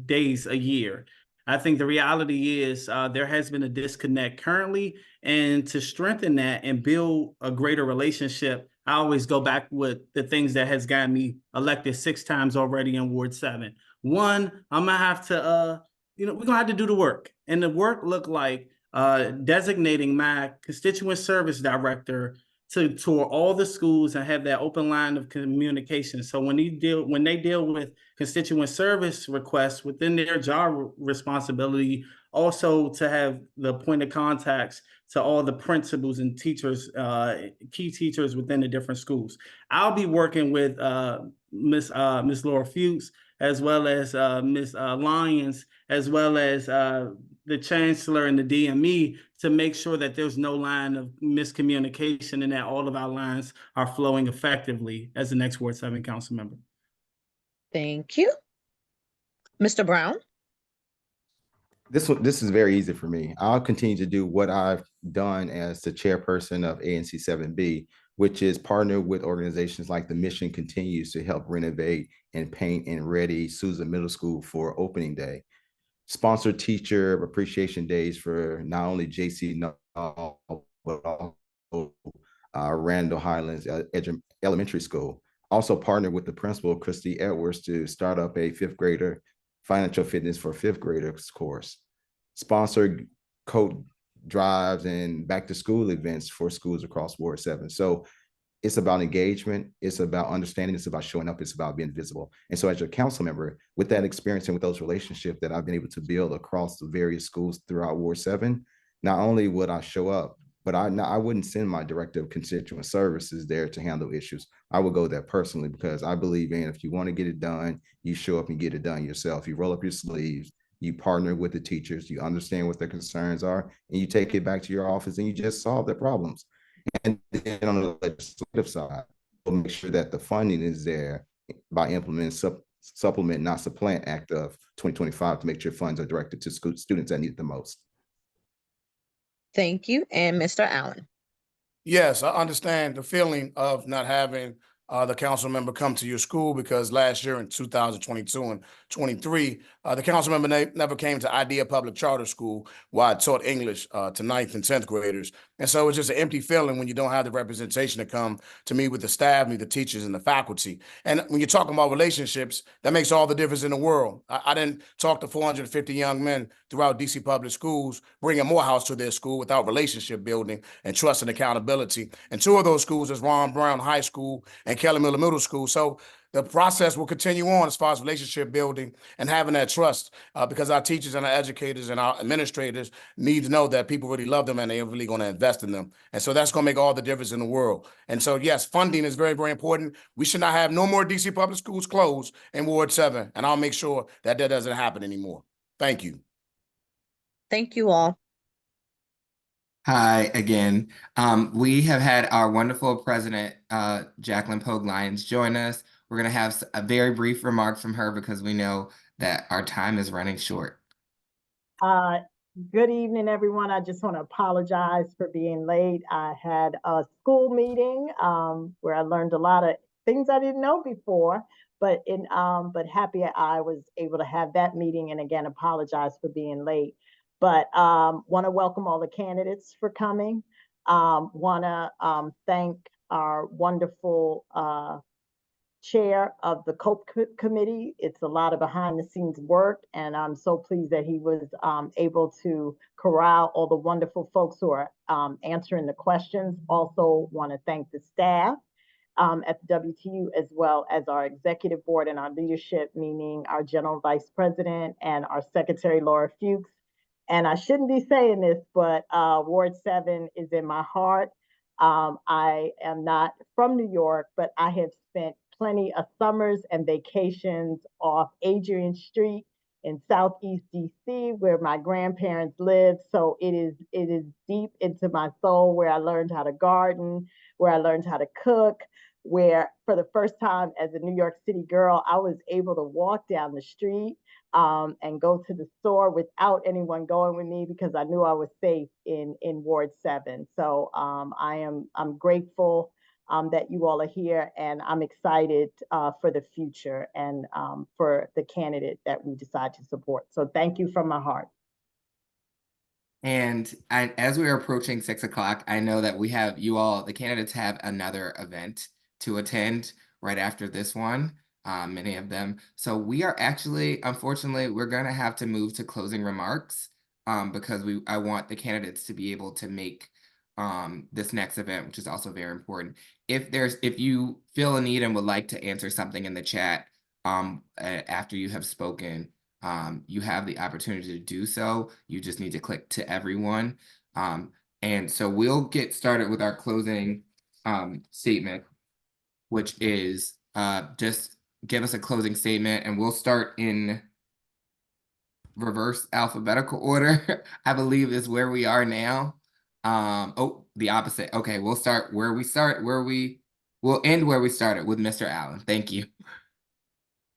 days a year. I think the reality is there has been a disconnect currently, and to strengthen that and build a greater relationship, I always go back with the things that has gotten me elected 6 times already in Ward 7. One, I'm gonna have to, we're gonna have to do the work, and the work look like designating my constituent service director to tour all the schools and have that open line of communication. So when they deal with constituent service requests within their job responsibility, also to have the point of contacts to all the principals and teachers, key teachers within the different schools. I'll be working with Miss Laura Fuchs, as well as Miss Lyons, as well as the chancellor and the DME, to make sure that there's no line of miscommunication and that all of our lines are flowing effectively as the next Ward 7 council member. Thank you. Mr. Brown? This is very easy for me. I'll continue to do what I've done as the chairperson of ANC 7B, which is partner with organizations like the Mission Continues to help renovate and paint and ready Sousa Middle School for opening day. Sponsor teacher appreciation days for not only JC Null, but also Randall Highlands Elementary School. Also partnered with the principal, Christy Edwards, to start up a fifth grader financial fitness for fifth graders course. Sponsor coat drives and back to school events for schools across Ward 7. So it's about engagement, it's about understanding, it's about showing up, it's about being visible. And so as a council member, with that experience and with those relationships that I've been able to build across the various schools throughout Ward 7, not only would I show up, but I wouldn't send my director of constituent services there to handle issues. I would go there personally because I believe in if you want to get it done, you show up and get it done yourself. You roll up your sleeves, you partner with the teachers, you understand what their concerns are, and you take it back to your office and you just solve their problems. And then on the legislative side, we'll make sure that the funding is there by implementing Supplement, Not Supplant Act of 2025 to make sure funds are directed to students that need it the most. Thank you. And Mr. Allen. Yes, I understand the feeling of not having the council member come to your school because last year in 2022 and 23, the council member never came to Idea Public Charter School where I taught English to 9th and 10th graders. And so it's just an empty feeling when you don't have the representation to come to meet with the staff, meet the teachers and the faculty. And when you're talking about relationships, that makes all the difference in the world. I didn't talk to 450 young men throughout DC public schools, bringing Morehouse to their school without relationship building and trust and accountability. And 2 of those schools is Ron Brown High School and Kelly Miller Middle School. So the process will continue on as far as relationship building and having that trust because our teachers and our educators and our administrators need to know that people really love them and they're really going to invest in them. And so that's going to make all the difference in the world. And so, yes, funding is very, very important. We should not have no more DC public schools closed in Ward 7. And I'll make sure that that doesn't happen anymore. Thank you. Thank you all. Hi again. We have had our wonderful president, Jacqueline Pogue Lyons, join us. We're going to have a very brief remarks from her because we know that our time is running short. Good evening, everyone. I just want to apologize for being late. I had a school meeting where I learned a lot of things I didn't know before, but happy I was able to have that meeting, and again, apologize for being late. But want to welcome all the candidates for coming. Want to thank our wonderful chair of the COPE committee. It's a lot of behind the scenes work, and I'm so pleased that he was able to corral all the wonderful folks who are answering the questions. Also want to thank the staff at the WTU, as well as our executive board and our leadership, meaning our general vice president and our secretary, Laura Fuchs. And I shouldn't be saying this, but Ward 7 is in my heart. I am not from New York, but I have spent plenty of summers and vacations off Adrian Street in Southeast DC, where my grandparents lived. So it is deep into my soul, where I learned how to garden, where I learned how to cook, where for the first time as a New York City girl, I was able to walk down the street and go to the store without anyone going with me because I knew I was safe in Ward 7. So I'm grateful that you all are here, and I'm excited for the future and for the candidate that we decide to support. So thank you from my heart. And as we are approaching 6 o'clock, I know that we have the candidates have another event to attend right after this one. Many of them. So we are actually, unfortunately, we're going to have to move to closing remarks because I want the candidates to be able to make this next event, which is also very important. If you feel a need and would like to answer something in the chat after you have spoken, you have the opportunity to do so. You just need to click to everyone. And so we'll get started with our closing statement, which is just give us a closing statement, and we'll start in reverse alphabetical order. I believe is where we are now. Oh, the opposite. Okay, we'll start where we start, we'll end where we started with Mr. Allen. Thank you.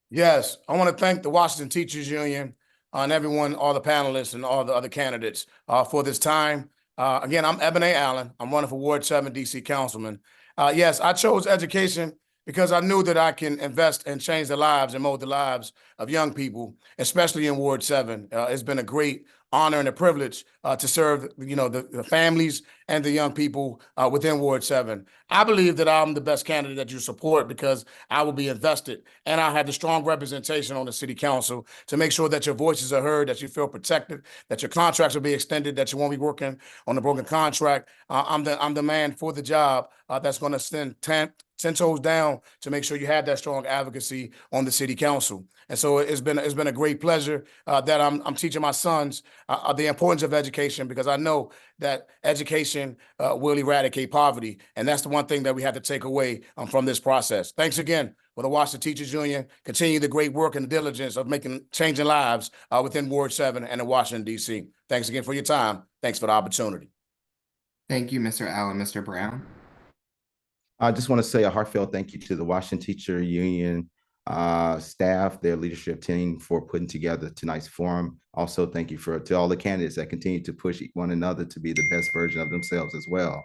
Yes, I want to thank the Washington Teachers Union and everyone, all the panelists and all the other candidates for this time. Again, I'm Ebony Allen. I'm running for Ward 7 DC Councilman. Yes, I chose education because I knew that I can invest and change the lives and mold the lives of young people, especially in Ward 7. It's been a great honor and a privilege to serve, the families and the young people within Ward 7. I believe that I'm the best candidate that you support because I will be invested and I have the strong representation on the city council to make sure that your voices are heard, that you feel protected, that your contracts will be extended, that you won't be working on a broken contract. I'm the man for the job that's going to send 10 toes down to make sure you have that strong advocacy on the city council. And so it's been a great pleasure that I'm teaching my sons the importance of education, because I know that education will eradicate poverty. And that's the one thing that we have to take away from this process. Thanks again for the Washington Teachers Union. Continue the great work and the diligence of changing lives within Ward 7 and in Washington, D.C. Thanks again for your time. Thanks for the opportunity. Thank you, Mr. Allen. Mr. Brown? I just want to say a heartfelt thank you to the Washington Teacher Union staff, their leadership team, for putting together tonight's forum. Also, thank you to all the candidates that continue to push one another to be the best version of themselves as well.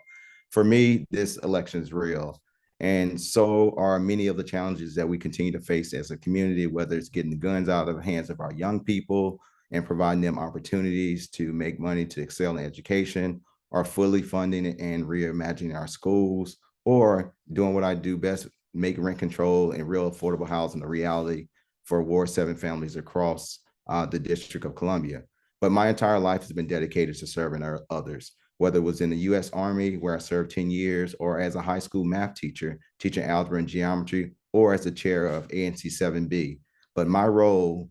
For me, this election is real, and so are many of the challenges that we continue to face as a community, whether it's getting the guns out of the hands of our young people and providing them opportunities to make money to excel in education, or fully funding and reimagining our schools, or doing what I do best, make rent control and real affordable housing a reality for Ward 7 families across the District of Columbia. But my entire life has been dedicated to serving others, whether it was in the U.S. Army, where I served 10 years, or as a high school math teacher, teaching algebra and geometry, or as the chair of ANC 7B. But my role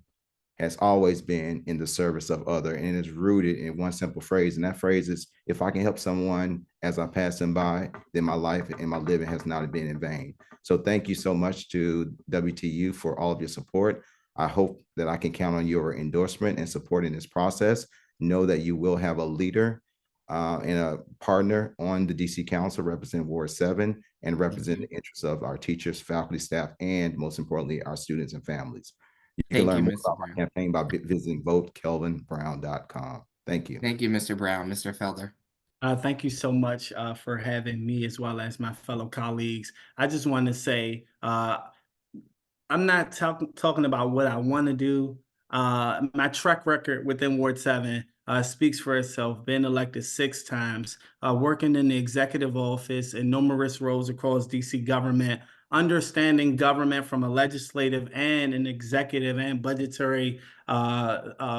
has always been in the service of other, and is rooted in one simple phrase. And that phrase is, if I can help someone as I pass them by, then my life and my living has not been in vain. So thank you so much to WTU for all of your support. I hope that I can count on your endorsement and support in this process. Know that you will have a leader and a partner on the DC Council representing Ward 7 and represent the interests of our teachers, faculty, staff, and most importantly, our students and families. You can learn more about my campaign by visiting votekelvinbrown.com. Thank you. Thank you, Mr. Brown. Mr. Felder? Thank you so much for having me, as well as my fellow colleagues. I just want to say, I'm not talking about what I want to do. My track record within Ward 7 speaks for itself. Been elected 6 times, working in the executive office in numerous roles across DC government, understanding government from a legislative and an executive and budgetary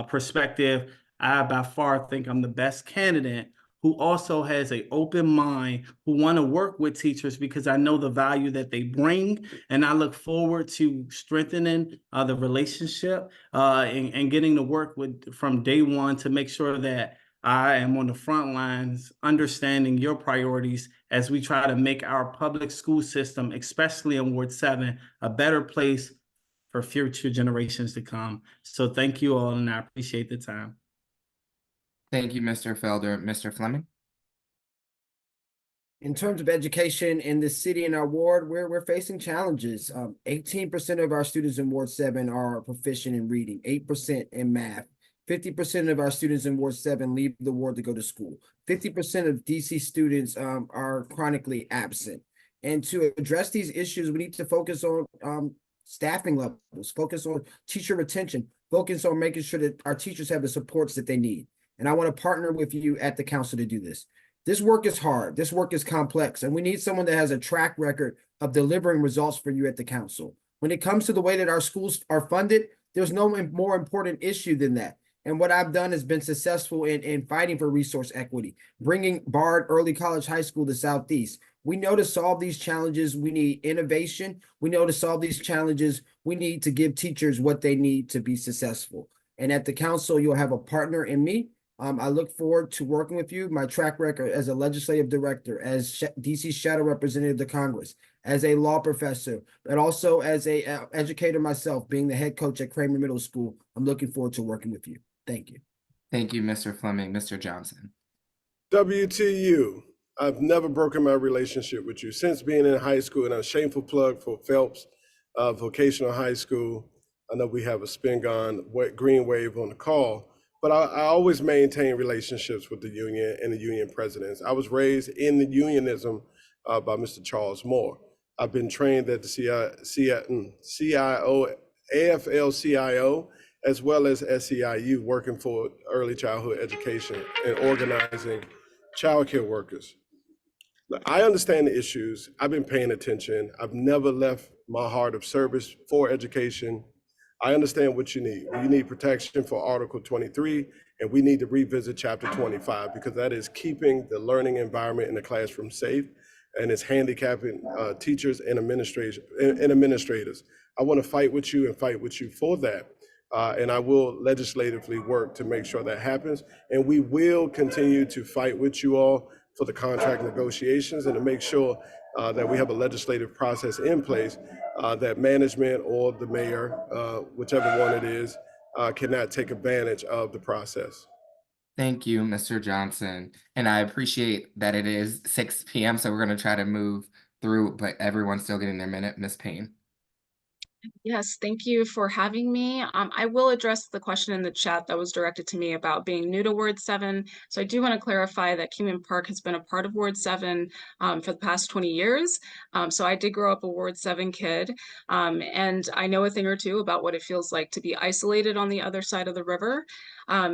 perspective. I by far think I'm the best candidate who also has an open mind, who want to work with teachers, because I know the value that they bring. And I look forward to strengthening the relationship and getting to work from day one to make sure that I am on the front lines, understanding your priorities as we try to make our public school system, especially in Ward 7, a better place for future generations to come. So thank you all, and I appreciate the time. Thank you, Mr. Felder. Mr. Fleming? In terms of education in the city and our ward, we're facing challenges. 18% of our students in Ward 7 are proficient in reading, 8% in math. 50% of our students in Ward 7 leave the ward to go to school. 50% of DC students are chronically absent. And to address these issues, we need to focus on staffing levels, focus on teacher retention, focus on making sure that our teachers have the supports that they need. And I want to partner with you at the council to do this. This work is hard. This work is complex, and we need someone that has a track record of delivering results for you at the council. When it comes to the way that our schools are funded, there's no more important issue than that. And what I've done has been successful in fighting for resource equity, bringing Bard Early College High School to Southeast. We know to solve these challenges, we need innovation. We know to solve these challenges, we need to give teachers what they need to be successful. And at the council, you'll have a partner in me. I look forward to working with you. My track record as a legislative director, as DC Shadow Representative to Congress, as a law professor, but also as a educator myself, being the head coach at Kramer Middle School. I'm looking forward to working with you. Thank you. Thank you, Mr. Fleming. Mr. Johnson? WTU, I've never broken my relationship with you since being in high school, and a shameful plug for Phelps Vocational High School. I know we have a green wave on the call, but I always maintain relationships with the union and the union presidents. I was raised in the unionism by Mr. Charles Moore. I've been trained at the CIO, AFL-CIO, as well as SEIU, working for early childhood education and organizing childcare workers. I understand the issues. I've been paying attention. I've never left my heart of service for education. I understand what you need. You need protection for Article 23, and we need to revisit Chapter 25 because that is keeping the learning environment in the classroom safe, and it's handicapping teachers and administrators. I want to fight with you and fight with you for that. And I will legislatively work to make sure that happens. And we will continue to fight with you all for the contract negotiations and to make sure that we have a legislative process in place that management or the mayor, whichever one it is, cannot take advantage of the process. Thank you, Mr. Johnson. And I appreciate that it is 6 p.m., so we're going to try to move through, but everyone's still getting their minute. Ms. Payne. Yes, thank you for having me. I will address the question in the chat that was directed to me about being new to Ward 7. So I do want to clarify that Kingman Park has been a part of Ward 7 for the past 20 years. So I did grow up a Ward 7 kid, and I know a thing or two about what it feels like to be isolated on the other side of the river.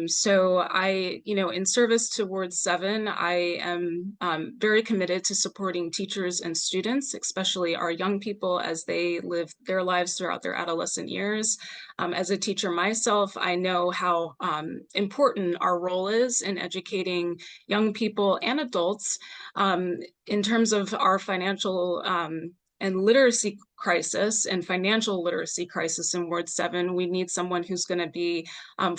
So I, in service to Ward 7, I am very committed to supporting teachers and students, especially our young people as they live their lives throughout their adolescent years. As a teacher myself, I know how important our role is in educating young people and adults in terms of our financial and literacy crisis and financial literacy crisis in Ward 7. We need someone who's going to be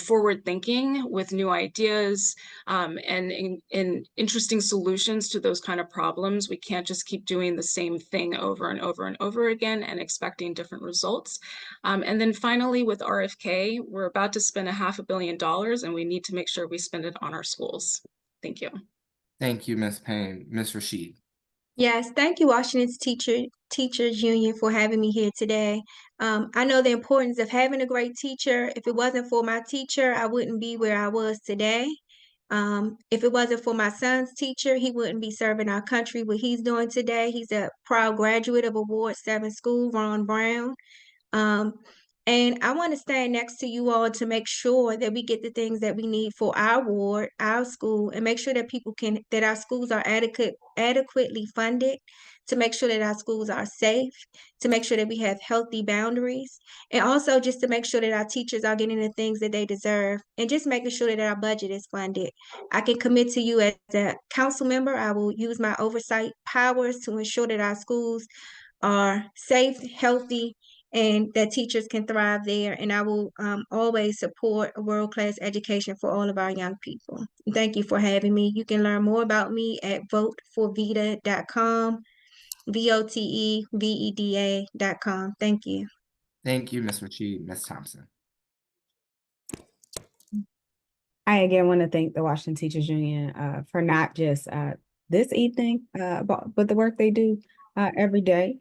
forward thinking with new ideas and in interesting solutions to those kind of problems. We can't just keep doing the same thing over and over and over again and expecting different results. And then finally, with RFK, we're about to spend $500 million and we need to make sure we spend it on our schools. Thank you. Thank you, Ms. Payne. Ms. Rashid. Yes, thank you, Washington's Teachers Union, for having me here today. I know the importance of having a great teacher. If it wasn't for my teacher, I wouldn't be where I was today. If it wasn't for my son's teacher, he wouldn't be serving our country what he's doing today. He's a proud graduate of a Ward 7 school, Ron Brown. And I want to stand next to you all to make sure that we get the things that we need for our ward, our school, and make sure that that our schools are adequately funded, to make sure that our schools are safe, to make sure that we have healthy boundaries, and also just to make sure that our teachers are getting the things that they deserve, and just making sure that our budget is funded. I can commit to you as a council member, I will use my oversight powers to ensure that our schools are safe, healthy, and that teachers can thrive there. And I will always support a world-class education for all of our young people. Thank you for having me. You can learn more about me at voteforveda.com, VOTEVEDA.com. Thank you. Thank you, Ms. Rashid. Ms. Thompson. I again want to thank the Washington Teachers Union for not just this evening, but the work they do every day.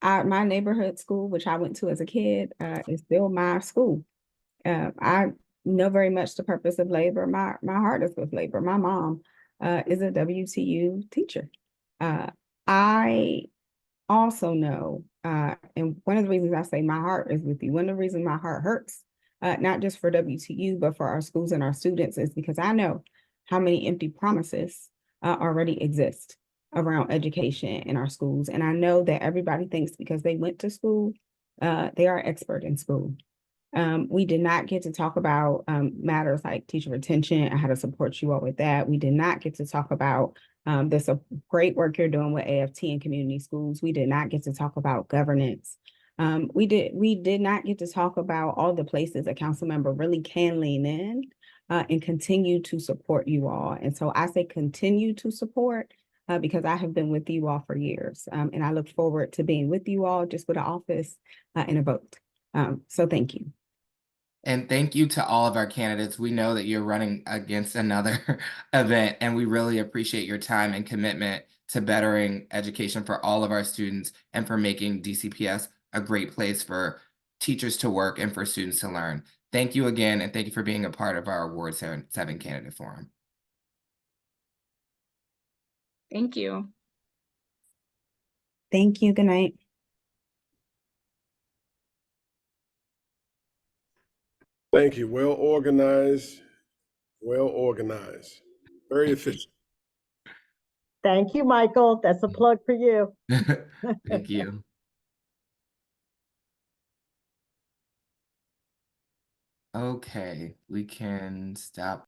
My neighborhood school, which I went to as a kid, is still my school. I know very much the purpose of labor. My heart is with labor. My mom is a WTU teacher. I also know, and one of the reasons I say my heart is with you, one of the reasons my heart hurts, not just for WTU, but for our schools and our students, is because I know how many empty promises already exist around education in our schools. And I know that everybody thinks because they went to school, they are expert in school. We did not get to talk about matters like teacher retention. I had to support you all with that. We did not get to talk about this great work you're doing with AFT and community schools. We did not get to talk about governance. We did not get to talk about all the places a council member really can lean in and continue to support you all. And so I say continue to support because I have been with you all for years. And I look forward to being with you all just with an office and a vote. So thank you. And thank you to all of our candidates. We know that you're running against another event, and we really appreciate your time and commitment to bettering education for all of our students and for making DCPS a great place for teachers to work and for students to learn. Thank you again, and thank you for being a part of our Ward 7 Candidate Forum. Thank you. Thank you. Good night. Thank you. Well organized, very efficient. Thank you, Michael. That's a plug for you. Thank you. Okay, we can stop.